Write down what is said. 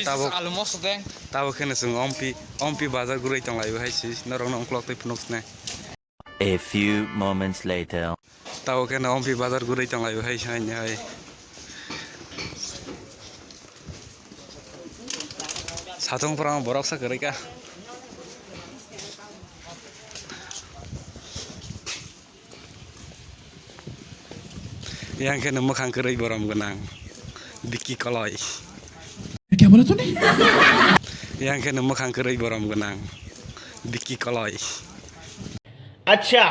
Tahu kena sung ompi bazar gurui tong lai hai si norong nong klok tip nuk ne. A few moments later. Tahu kena ompi bazar gurui tong lai hai sai ne hai. Satung perang borok sa kerai ka. Yang kena makan kerai boram genang. Diki kalai. क्या बोला तूने? Yang kena makan kerai boram genang. Diki kalai. अच्छा